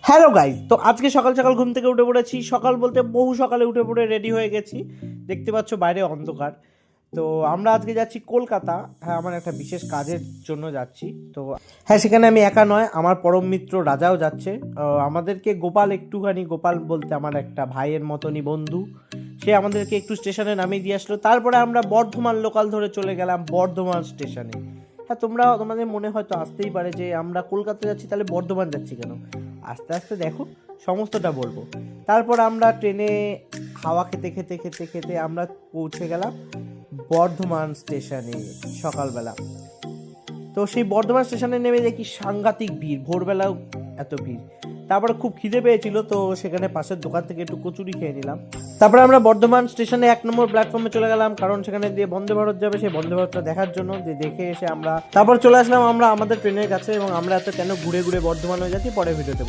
Hello guys, তো আজকে সকাল সকাল ঘুম থেকে উঠে পড়েছি। সকাল বলতে বহু সকালে উঠে পড়ে রেডি হয়ে গেছি। দেখতে পাচ্ছ বাইরে অন্ধকার। তো আমরা আজকে যাচ্ছি কলকাতা। হ্যাঁ, আমার একটা বিশেষ কাজের জন্য যাচ্ছি। তো হ্যাঁ, সেখানে আমি একা নয়, আমার পরম মিত্র রাজাও যাচ্ছে। আমাদেরকে গোপাল বলতে আমার একটা ভাইয়ের মতনই বন্ধু, সে আমাদেরকে একটু স্টেশনে নামিয়ে দিয়ে আসলো। তারপরে আমরা বর্ধমান লোকাল ধরে চলে গেলাম বর্ধমান স্টেশনে। হ্যাঁ, তোমাদের মনে হয়তো আসতেই পারে যে আমরা কলকাতা যাচ্ছি, তাহলে বর্ধমান যাচ্ছি কেন। আস্তে আস্তে দেখো, সমস্তটা বলবো। তারপর আমরা ট্রেনে হাওয়া খেতে খেতে খেতে খেতে আমরা পৌঁছে গেলাম বর্ধমান স্টেশনে সকালবেলা। তো সেই বর্ধমান স্টেশনে নেমে দেখি সাংঘাতিক ভিড়, ভোরবেলাও এত ভিড়। তারপরে খুব খিদে পেয়েছিল, তো সেখানে পাশের দোকান থেকে একটু কচুরি খেয়ে নিলাম। তারপরে আমরা বর্ধমান স্টেশনে 1 নম্বর প্ল্যাটফর্মে চলে গেলাম, কারণ সেখানে দিয়ে বন্দে ভারত যাবে, সেই বন্দে ভারতটা দেখার জন্য। যে দেখে এসে আমরা তারপর চলে আসলাম আমরা আমাদের ট্রেনের কাছে, এবং আমরা এত কেন ঘুরে ঘুরে বর্ধমান হয়ে যাচ্ছি পরে ভিডিওতে